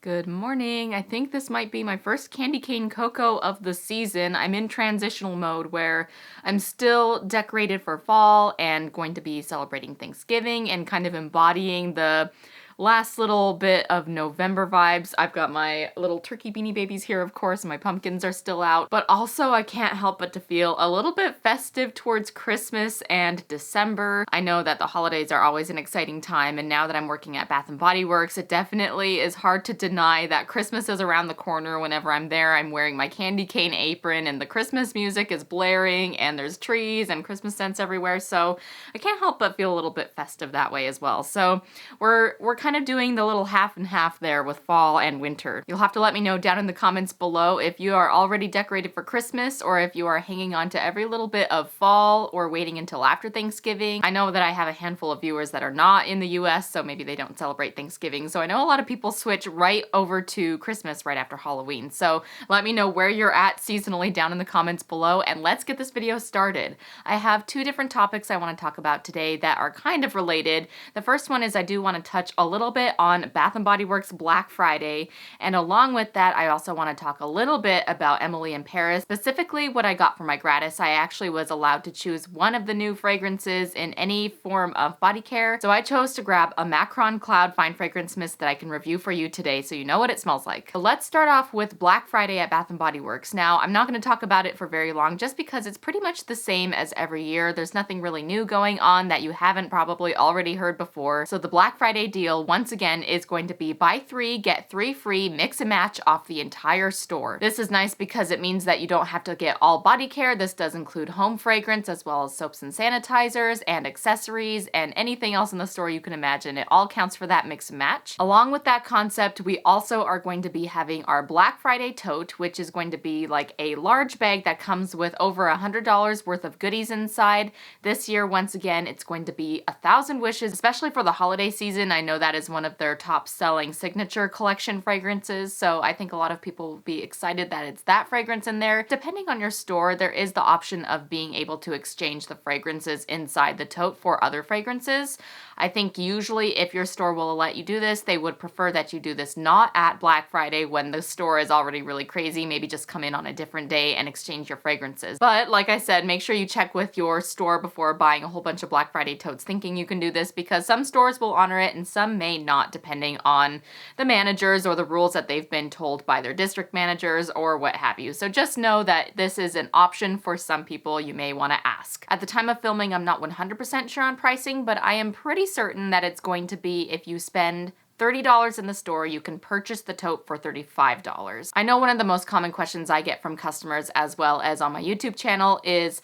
Good morning. I think this might be my first candy cane cocoa of the season. I'm in transitional mode where I'm still decorated for fall and going to be celebrating Thanksgiving and kind of embodying the last little bit of November vibes. I've got my little turkey beanie babies here, of course, and my pumpkins are still out, but also I can't help but to feel a little bit festive towards Christmas and December. I know that the holidays are always an exciting time, and now that I'm working at Bath & Body Works, it definitely is hard to deny that Christmas is around the corner. Whenever I'm there, I'm wearing my candy cane apron, and the Christmas music is blaring, and there's trees and Christmas scents everywhere, so I can't help but feel a little bit festive that way as well. So we're kind of doing the little half and half there with fall and winter. You'll have to let me know down in the comments below if you are already decorated for Christmas or if you are hanging on to every little bit of fall or waiting until after Thanksgiving. I know that I have a handful of viewers that are not in the US, so maybe they don't celebrate Thanksgiving. So I know a lot of people switch right over to Christmas right after Halloween. So let me know where you're at seasonally down in the comments below, and let's get this video started. I have two different topics I want to talk about today that are kind of related. The first one is I do want to touch a little bit on Bath & Body Works Black Friday, and along with that I also want to talk a little bit about Emily in Paris, specifically what I got for my gratis. I actually was allowed to choose one of the new fragrances in any form of body care, so I chose to grab a Macaron Cloud Fine Fragrance Mist that I can review for you today so you know what it smells like. So let's start off with Black Friday at Bath & Body Works. Now, I'm not going to talk about it for very long just because it's pretty much the same as every year. There's nothing really new going on that you haven't probably already heard before. So the Black Friday deal, once again, is going to be buy 3, get 3 free, mix and match off the entire store. This is nice because it means that you don't have to get all body care. This does include home fragrance as well as soaps and sanitizers and accessories and anything else in the store you can imagine. It all counts for that mix and match. Along with that concept, we also are going to be having our Black Friday tote, which is going to be like a large bag that comes with over $100 worth of goodies inside. This year, once again, it's going to be 1,000 Wishes, especially for the holiday season. I know that is one of their top selling signature collection fragrances, so I think a lot of people will be excited that it's that fragrance in there. Depending on your store, there is the option of being able to exchange the fragrances inside the tote for other fragrances. I think usually if your store will let you do this, they would prefer that you do this not at Black Friday when the store is already really crazy. Maybe just come in on a different day and exchange your fragrances. But like I said, make sure you check with your store before buying a whole bunch of Black Friday totes thinking you can do this, because some stores will honor it and some may not, depending on the managers or the rules that they've been told by their district managers or what have you. So just know that this is an option for some people you may want to ask. At the time of filming, I'm not 100% sure on pricing, but I am pretty certain that it's going to be, if you spend $30 in the store, you can purchase the tote for $35. I know one of the most common questions I get from customers as well as on my YouTube channel is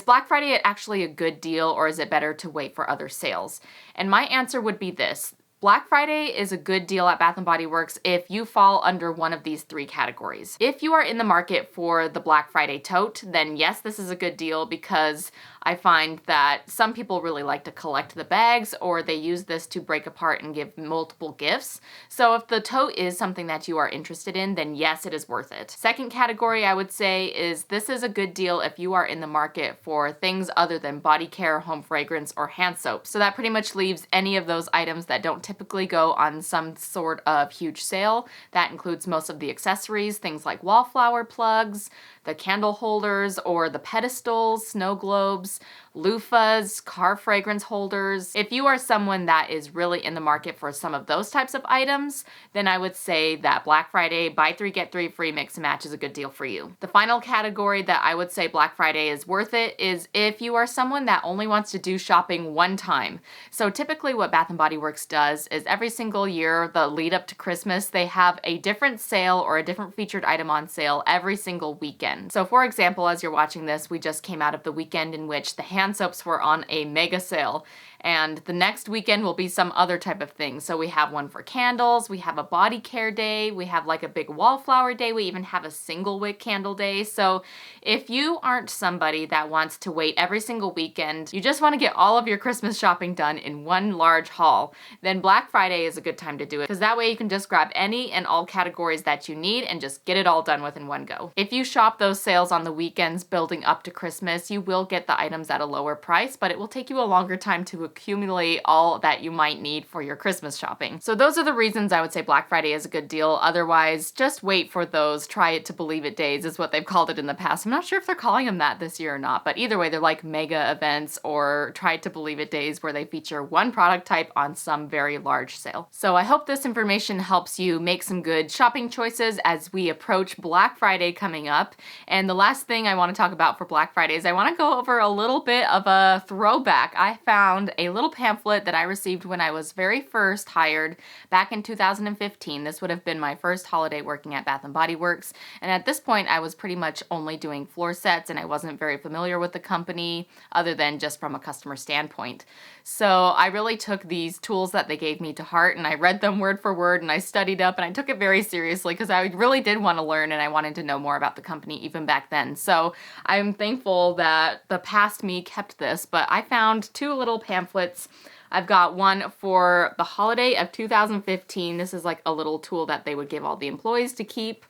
Black Friday actually a good deal, or is it better to wait for other sales? And my answer would be this. Black Friday is a good deal at Bath & Body Works if you fall under one of these 3 categories. If you are in the market for the Black Friday tote, then yes, this is a good deal, because I find that some people really like to collect the bags, or they use this to break apart and give multiple gifts. So if the tote is something that you are interested in, then yes, it is worth it. Second category I would say is this is a good deal if you are in the market for things other than body care, home fragrance, or hand soap. So that pretty much leaves any of those items that don't typically go on some sort of huge sale. That includes most of the accessories, things like wallflower plugs, the candle holders, or the pedestals, snow globes, loofahs, car fragrance holders. If you are someone that is really in the market for some of those types of items, then I would say that Black Friday buy 3 get 3 free mix and match is a good deal for you. The final category that I would say Black Friday is worth it is if you are someone that only wants to do shopping one time. So typically what Bath & Body Works does is every single year, the lead up to Christmas, they have a different sale or a different featured item on sale every single weekend. So for example, as you're watching this, we just came out of the weekend in which the hand soaps were on a mega sale. And the next weekend will be some other type of thing. So we have one for candles, we have a body care day, we have like a big wallflower day, we even have a single wick candle day. So if you aren't somebody that wants to wait every single weekend, you just want to get all of your Christmas shopping done in one large haul, then Black Friday is a good time to do it, because that way you can just grab any and all categories that you need and just get it all done with in one go. If you shop those sales on the weekends building up to Christmas, you will get the items at a lower price, but it will take you a longer time to accumulate all that you might need for your Christmas shopping. So those are the reasons I would say Black Friday is a good deal. Otherwise, just wait for those try it to believe it days is what they've called it in the past. I'm not sure if they're calling them that this year or not, but either way, they're like mega events or try it to believe it days where they feature one product type on some very large sale. So I hope this information helps you make some good shopping choices as we approach Black Friday coming up. And the last thing I want to talk about for Black Friday is I want to go over a little bit of a throwback. I found a little pamphlet that I received when I was very first hired back in 2015. This would have been my first holiday working at Bath & Body Works. And at this point, I was pretty much only doing floor sets and I wasn't very familiar with the company other than just from a customer standpoint. So I really took these tools that they gave me to heart and I read them word for word and I studied up and I took it very seriously because I really did want to learn and I wanted to know more about the company even back then. So I'm thankful that the past me kept this, but I found two little pamphlets. I've got one for the holiday of 2015. This is like a little tool that they would give all the employees to keep.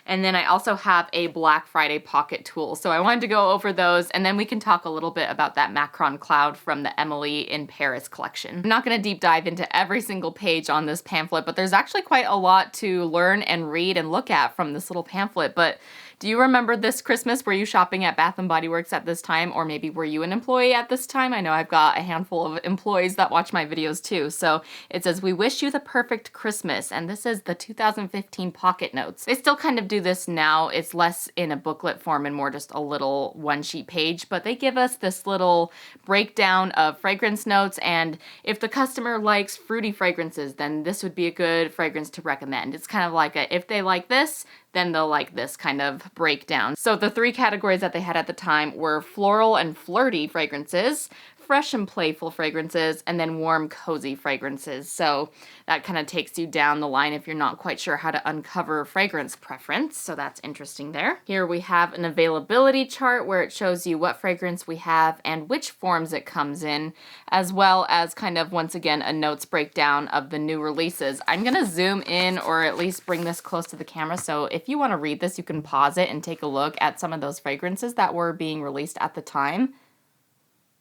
And then I also have a Black Friday pocket tool. So I wanted to go over those and then we can talk a little bit about that Macaron Cloud from the Emily in Paris collection. I'm not going to deep dive into every single page on this pamphlet, but there's actually quite a lot to learn and read and look at from this little pamphlet. But do you remember this Christmas? Were you shopping at Bath & Body Works at this time? Or maybe were you an employee at this time? I know I've got a handful of employees that watch my videos too. So it says, "We wish you the perfect Christmas." And this is the 2015 pocket notes. They still kind of do this now. It's less in a booklet form and more just a little one sheet page, but they give us this little breakdown of fragrance notes. And if the customer likes fruity fragrances, then this would be a good fragrance to recommend. It's kind of like a, if they like this, then they'll like this kind of breakdown. So the three categories that they had at the time were floral and flirty fragrances, fresh and playful fragrances, and then warm, cozy fragrances. So that kind of takes you down the line if you're not quite sure how to uncover fragrance preference. So that's interesting there. Here we have an availability chart where it shows you what fragrance we have and which forms it comes in, as well as kind of, once again, a notes breakdown of the new releases. I'm gonna zoom in or at least bring this close to the camera. So if you wanna read this, you can pause it and take a look at some of those fragrances that were being released at the time.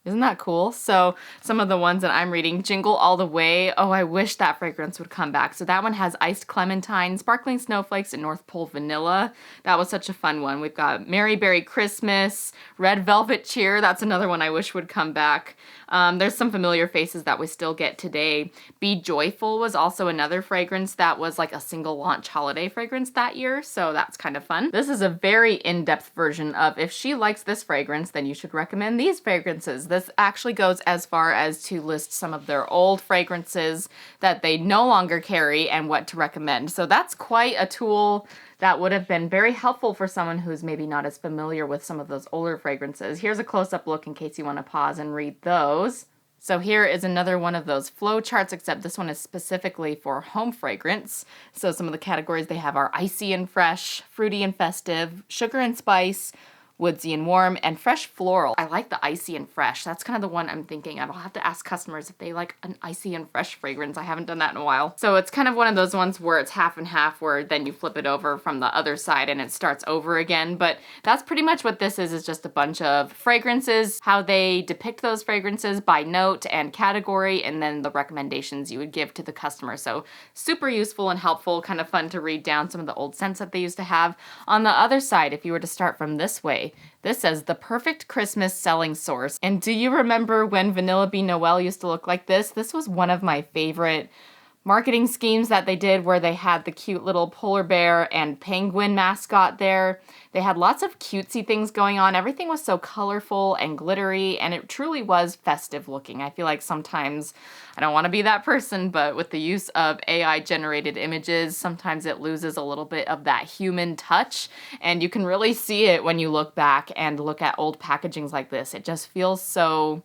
Isn't that cool? So some of the ones that I'm reading, Jingle All the Way. Oh, I wish that fragrance would come back. So that one has Iced Clementine, Sparkling Snowflakes, and North Pole Vanilla. That was such a fun one. We've got Mary Berry Christmas, Red Velvet Cheer. That's another one I wish would come back. There's some familiar faces that we still get today. Be Joyful was also another fragrance that was like a single launch holiday fragrance that year. So that's kind of fun. This is a very in-depth version of if she likes this fragrance, then you should recommend these fragrances. This actually goes as far as to list some of their old fragrances that they no longer carry and what to recommend. So that's quite a tool that would have been very helpful for someone who's maybe not as familiar with some of those older fragrances. Here's a close-up look in case you want to pause and read those. So here is another one of those flow charts, except this one is specifically for home fragrance. So some of the categories they have are icy and fresh, fruity and festive, sugar and spice, woodsy and warm, and fresh floral. I like the icy and fresh. That's kind of the one I'm thinking. I'll have to ask customers if they like an icy and fresh fragrance. I haven't done that in a while. So it's kind of one of those ones where it's half and half, where then you flip it over from the other side and it starts over again. But that's pretty much what this is just a bunch of fragrances, how they depict those fragrances by note and category, and then the recommendations you would give to the customer. So super useful and helpful, kind of fun to read down some of the old scents that they used to have. On the other side, if you were to start from this way, this says the perfect Christmas selling source. And do you remember when Vanilla Bean Noel used to look like this? This was one of my favorite marketing schemes that they did, where they had the cute little polar bear and penguin mascot there. They had lots of cutesy things going on. Everything was so colorful and glittery, and it truly was festive looking. I feel like sometimes, I don't want to be that person, but with the use of AI generated images, sometimes it loses a little bit of that human touch, and you can really see it when you look back and look at old packagings like this. It just feels so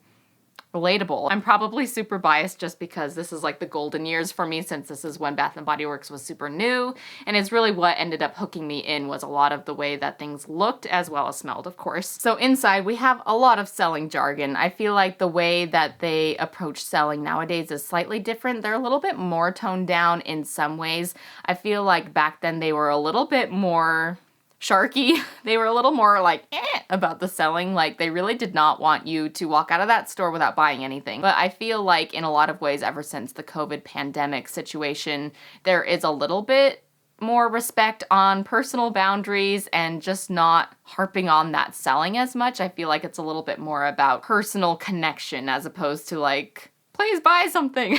relatable. I'm probably super biased just because this is like the golden years for me, since this is when Bath & Body Works was super new, and it's really what ended up hooking me in, was a lot of the way that things looked as well as smelled, of course. So inside we have a lot of selling jargon. I feel like the way that they approach selling nowadays is slightly different. They're a little bit more toned down in some ways. I feel like back then they were a little bit more sharky. They were a little more like about the selling. Like they really did not want you to walk out of that store without buying anything. But I feel like in a lot of ways, ever since the COVID pandemic situation, there is a little bit more respect on personal boundaries and just not harping on that selling as much. I feel like it's a little bit more about personal connection as opposed to like, please buy something.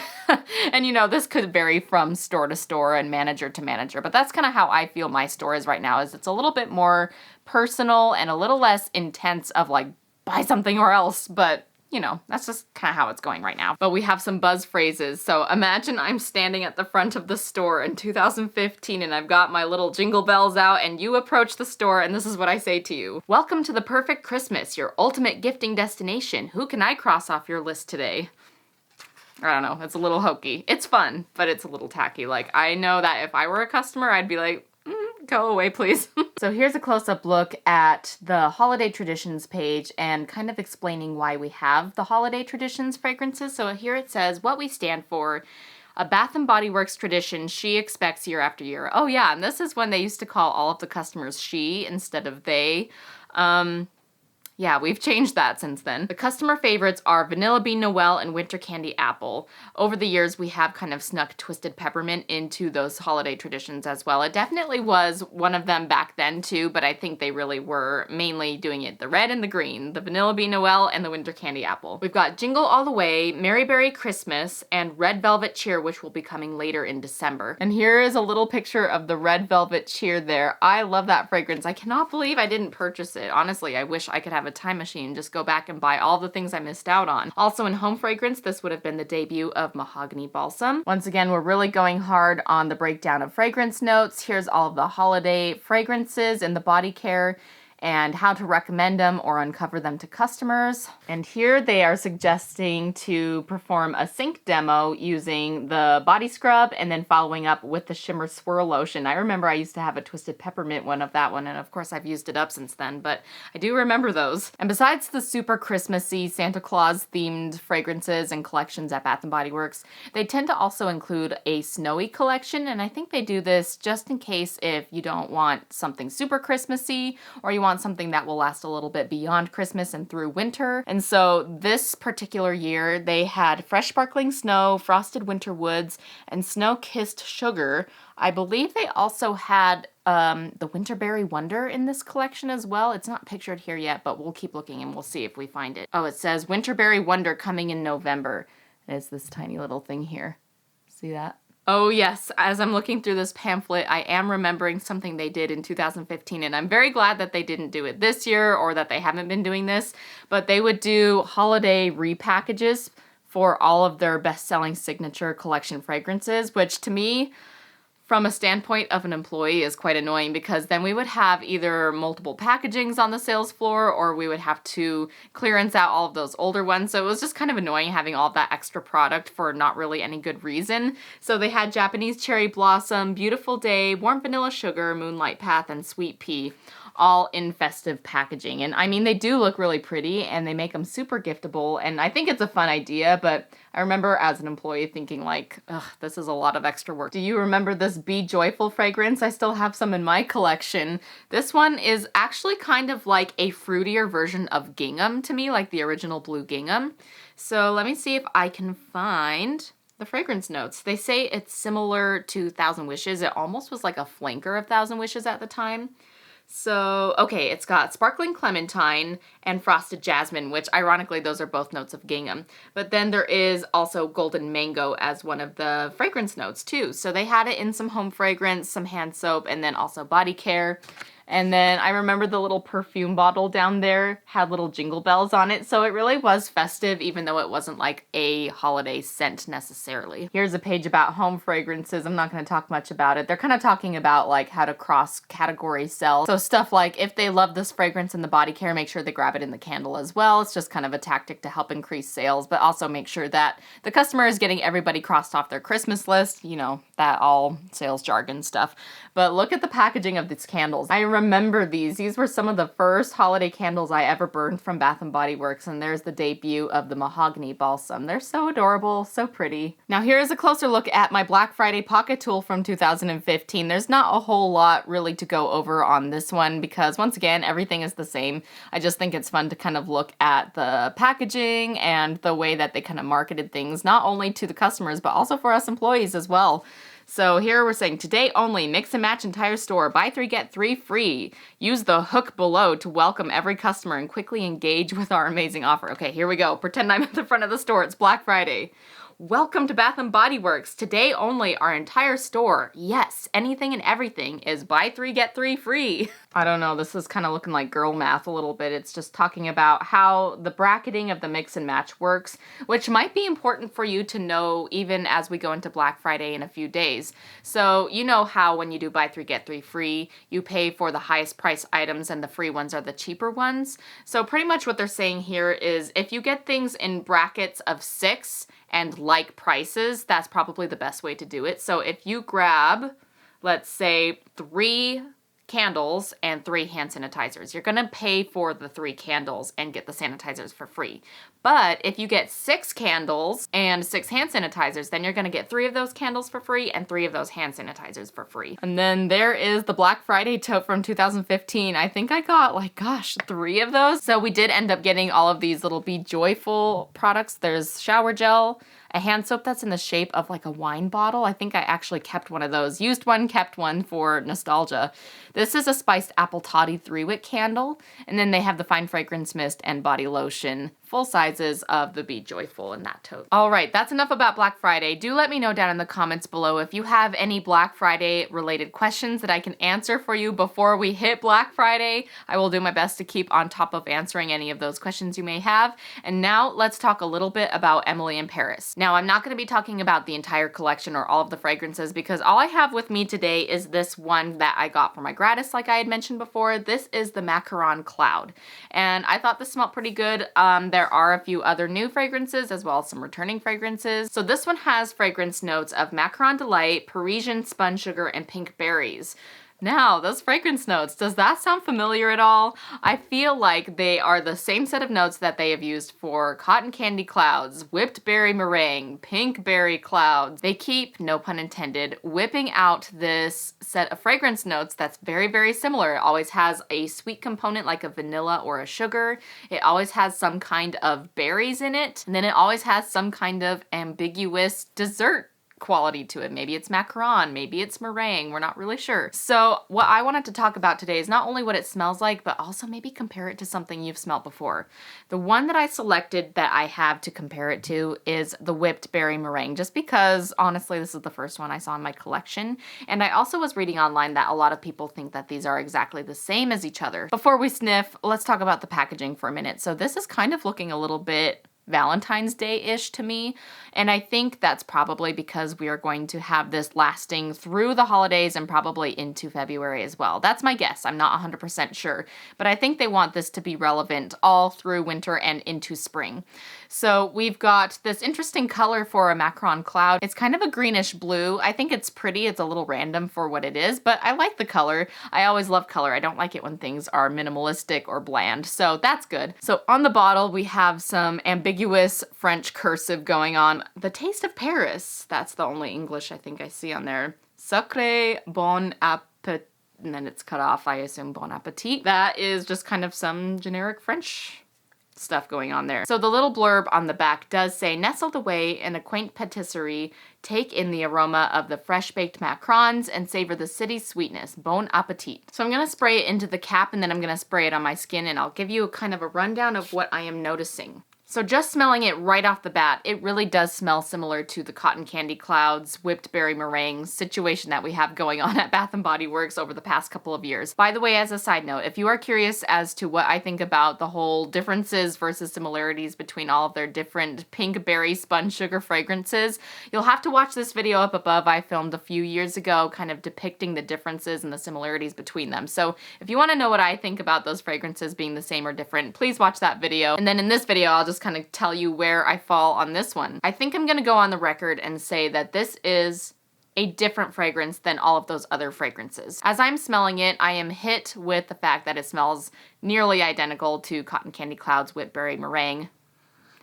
And this could vary from store to store and manager to manager, but that's kind of how I feel my store is right now, is it's a little bit more personal and a little less intense of like, buy something or else, but that's just kind of how it's going right now. But we have some buzz phrases. So imagine I'm standing at the front of the store in 2015 and I've got my little jingle bells out and you approach the store and this is what I say to you. Welcome to the perfect Christmas, your ultimate gifting destination. Who can I cross off your list today? I don't know, it's a little hokey. It's fun, but it's a little tacky. Like, I know that if I were a customer, I'd be like, go away, please. So here's a close-up look at the holiday traditions page and kind of explaining why we have the holiday traditions fragrances. So here it says what we stand for. A Bath & Body Works tradition she expects year after year. Oh yeah, and this is when they used to call all of the customers she instead of they. Yeah, we've changed that since then. The customer favorites are Vanilla Bean Noel and Winter Candy Apple. Over the years, we have kind of snuck Twisted Peppermint into those holiday traditions as well. It definitely was one of them back then too, but I think they really were mainly doing it the red and the green, the Vanilla Bean Noel and the Winter Candy Apple. We've got Jingle All the Way, Merry Berry Christmas, and Red Velvet Cheer, which will be coming later in December. And here is a little picture of the Red Velvet Cheer there. I love that fragrance. I cannot believe I didn't purchase it. Honestly, I wish I could have a time machine, just go back and buy all the things I missed out on. Also in home fragrance, this would have been the debut of Mahogany Balsam. Once again, we're really going hard on the breakdown of fragrance notes. Here's all of the holiday fragrances in the body care and how to recommend them or uncover them to customers. And here they are suggesting to perform a sync demo using the body scrub and then following up with the Shimmer Swirl Lotion. I remember I used to have a Twisted Peppermint one of that one, and of course I've used it up since then, but I do remember those. And besides the super Christmassy Santa Claus themed fragrances and collections at Bath & Body Works, they tend to also include a snowy collection, and I think they do this just in case if you don't want something super Christmassy or you want something that will last a little bit beyond Christmas and through winter. And so this particular year, they had Fresh Sparkling Snow, Frosted Winter Woods, and Snow Kissed Sugar. I believe they also had the Winterberry Wonder in this collection as well. It's not pictured here yet, but we'll keep looking and we'll see if we find it. Oh, it says Winterberry Wonder coming in November. And it's this tiny little thing here. See that? Oh yes, as I'm looking through this pamphlet, I am remembering something they did in 2015, and I'm very glad that they didn't do it this year or that they haven't been doing this, but they would do holiday repackages for all of their best-selling signature collection fragrances, which to me, from a standpoint of an employee, is quite annoying because then we would have either multiple packagings on the sales floor or we would have to clearance out all of those older ones. So it was just kind of annoying having all that extra product for not really any good reason. So they had Japanese Cherry Blossom, Beautiful Day, Warm Vanilla Sugar, Moonlight Path, and Sweet Pea, all in festive packaging. And I mean, they do look really pretty and they make them super giftable. And I think it's a fun idea, but I remember as an employee thinking like, ugh, this is a lot of extra work. Do you remember this Be Joyful fragrance? I still have some in my collection. This one is actually kind of like a fruitier version of gingham to me, like the original blue gingham. So let me see if I can find the fragrance notes. They say it's similar to Thousand Wishes. It almost was like a flanker of Thousand Wishes at the time. So, okay, it's got Sparkling Clementine and Frosted Jasmine, which ironically, those are both notes of gingham. But then there is also Golden Mango as one of the fragrance notes too. So they had it in some home fragrance, some hand soap, and then also body care. And then I remember the little perfume bottle down there had little jingle bells on it. So it really was festive, even though it wasn't like a holiday scent necessarily. Here's a page about home fragrances. I'm not going to talk much about it. They're kind of talking about like how to cross category sell. So stuff like if they love this fragrance in the body care, make sure they grab it in the candle as well. It's just kind of a tactic to help increase sales, but also make sure that the customer is getting everybody crossed off their Christmas list. You know, that all sales jargon stuff. But look at the packaging of these candles. I remember these. These were some of the first holiday candles I ever burned from Bath & Body Works, and there's the debut of the Mahogany Balsam. They're so adorable, so pretty. Now here's a closer look at my Black Friday pocket tool from 2015. There's not a whole lot really to go over on this one because, once again, everything is the same. I just think it's fun to kind of look at the packaging and the way that they kind of marketed things, not only to the customers, but also for us employees as well. So here we're saying, today only, mix and match entire store, buy 3 get 3 free. Use the hook below to welcome every customer and quickly engage with our amazing offer. Okay, here we go. Pretend I'm at the front of the store. It's Black Friday. Welcome to Bath & Body Works. Today only, our entire store, yes, anything and everything, is buy 3 get 3 free. I don't know, this is kind of looking like girl math a little bit. It's just talking about how the bracketing of the mix and match works, which might be important for you to know even as we go into Black Friday in a few days. So you know how when you do buy 3 get 3 free, you pay for the highest price items and the free ones are the cheaper ones. So pretty much what they're saying here is if you get things in brackets of 6 and like prices, that's probably the best way to do it. So if you grab, let's say, 3 candles and 3 hand sanitizers, you're gonna pay for the 3 candles and get the sanitizers for free. But if you get 6 candles and 6 hand sanitizers, then you're gonna get 3 of those candles for free and 3 of those hand sanitizers for free. And then there is the Black Friday tote from 2015. I think I got, like, gosh, 3 of those. So we did end up getting all of these little Be Joyful products. There's shower gel, a hand soap that's in the shape of like a wine bottle. I think I actually kept one of those. Used one, kept one for nostalgia. This is a spiced apple toddy 3-wick candle. And then they have the fine fragrance mist and body lotion, full sizes of the Be Joyful in that tote. All right, that's enough about Black Friday. Do let me know down in the comments below if you have any Black Friday related questions that I can answer for you before we hit Black Friday. I will do my best to keep on top of answering any of those questions you may have. And now let's talk a little bit about Emily in Paris. Now, I'm not going to be talking about the entire collection or all of the fragrances because all I have with me today is this one that I got for my gratis, like I had mentioned before. This is the Macaron Cloud. And I thought this smelled pretty good. There are a few other new fragrances as well as some returning fragrances. So this one has fragrance notes of Macaron Delight, Parisian Spun Sugar, and Pink Berries. Now, those fragrance notes, does that sound familiar at all? I feel like they are the same set of notes that they have used for Cotton Candy Clouds, Whipped Berry Meringue, Pink Berry Clouds. They keep, no pun intended, whipping out this set of fragrance notes that's very, very similar. It always has a sweet component like a vanilla or a sugar. It always has some kind of berries in it. And then it always has some kind of ambiguous dessert quality to it. Maybe it's macaron, maybe it's meringue, we're not really sure. So what I wanted to talk about today is not only what it smells like, but also maybe compare it to something you've smelled before. The one that I selected that I have to compare it to is the Whipped Berry Meringue, just because honestly this is the first one I saw in my collection. And I also was reading online that a lot of people think that these are exactly the same as each other. Before we sniff, let's talk about the packaging for a minute. So this is kind of looking a little bit Valentine's Day-ish to me, and I think that's probably because we are going to have this lasting through the holidays and probably into February as well. That's my guess. I'm not 100% sure, but I think they want this to be relevant all through winter and into spring. So we've got this interesting color for a Macaron Cloud. It's kind of a greenish blue. I think it's pretty. It's a little random for what it is, but I like the color. I always love color. I don't like it when things are minimalistic or bland, so that's good. So on the bottle, we have some ambiguous French cursive going on. The Taste of Paris. That's the only English I think I see on there. Sacré bon appétit. And then it's cut off, I assume, bon appetit. That is just kind of some generic French stuff going on there. So the little blurb on the back does say, nestled away in a quaint patisserie, take in the aroma of the fresh baked macarons and savor the city's sweetness. Bon appetit. So I'm gonna spray it into the cap and then I'm gonna spray it on my skin and I'll give you kind of a rundown of what I am noticing. So just smelling it right off the bat, it really does smell similar to the Cotton Candy Clouds, Whipped Berry Meringue situation that we have going on at Bath & Body Works over the past couple of years. By the way, as a side note, if you are curious as to what I think about the whole differences versus similarities between all of their different pink berry spun sugar fragrances, you'll have to watch this video up above I filmed a few years ago, kind of depicting the differences and the similarities between them. So if you want to know what I think about those fragrances being the same or different, please watch that video. And then in this video, I'll just kind of tell you where I fall on this one. I think I'm gonna go on the record and say that this is a different fragrance than all of those other fragrances. As I'm smelling it, I am hit with the fact that it smells nearly identical to Cotton Candy Cloud's Whipberry Meringue.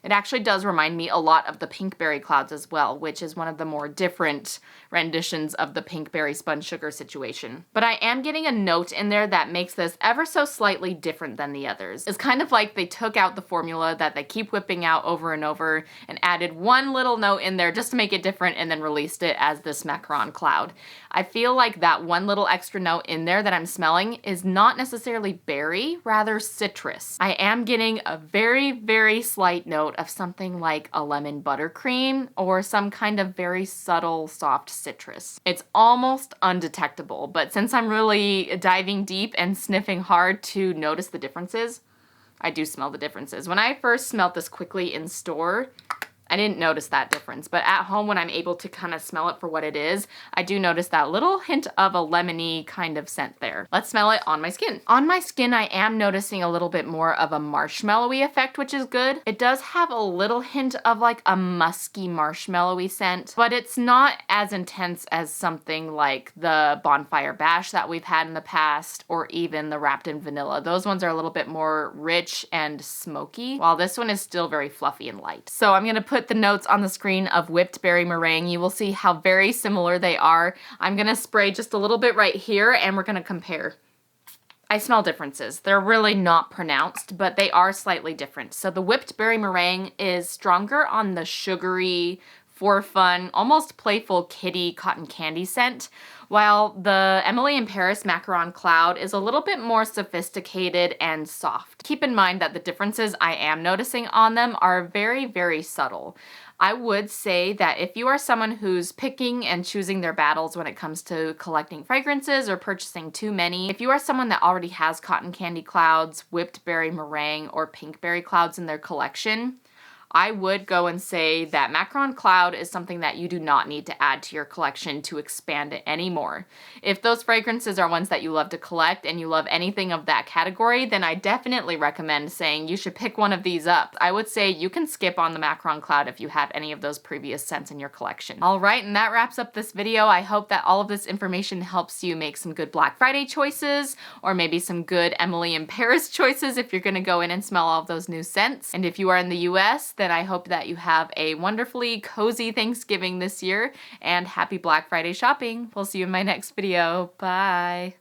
It actually does remind me a lot of the Pinkberry Clouds as well, which is one of the more different renditions of the Pinkberry Spun Sugar situation. But I am getting a note in there that makes this ever so slightly different than the others. It's kind of like they took out the formula that they keep whipping out over and over and added one little note in there just to make it different and then released it as this Macaron Cloud. I feel like that one little extra note in there that I'm smelling is not necessarily berry, rather citrus. I am getting a very, very slight note of something like a lemon buttercream or some kind of very subtle soft citrus. It's almost undetectable, but since I'm really diving deep and sniffing hard to notice the differences, I do smell the differences. When I first smelled this quickly in store, I didn't notice that difference, but at home when I'm able to kind of smell it for what it is, I do notice that little hint of a lemony kind of scent there. Let's smell it on my skin. On my skin, I am noticing a little bit more of a marshmallowy effect, which is good. It does have a little hint of like a musky marshmallowy scent, but it's not as intense as something like the Bonfire Bash that we've had in the past, or even the Wrapped in Vanilla. Those ones are a little bit more rich and smoky, while this one is still very fluffy and light. So I'm gonna put the notes on the screen of Whipped Berry Meringue. You will see how very similar they are. I'm gonna spray just a little bit right here and we're gonna compare. I smell differences. They're really not pronounced, but they are slightly different. So the Whipped Berry Meringue is stronger on the sugary, for fun, almost playful kitty cotton candy scent, while the Emily in Paris Macaron Cloud is a little bit more sophisticated and soft. Keep in mind that the differences I am noticing on them are very, very subtle. I would say that if you are someone who's picking and choosing their battles when it comes to collecting fragrances or purchasing too many, if you are someone that already has Cotton Candy Clouds, Whipped Berry Meringue, or Pinkberry Clouds in their collection, I would go and say that Macaron Cloud is something that you do not need to add to your collection to expand it anymore. If those fragrances are ones that you love to collect and you love anything of that category, then I definitely recommend saying you should pick one of these up. I would say you can skip on the Macaron Cloud if you have any of those previous scents in your collection. All right, and that wraps up this video. I hope that all of this information helps you make some good Black Friday choices, or maybe some good Emily in Paris choices if you're gonna go in and smell all of those new scents. And if you are in the US, then I hope that you have a wonderfully cozy Thanksgiving this year and happy Black Friday shopping. We'll see you in my next video. Bye.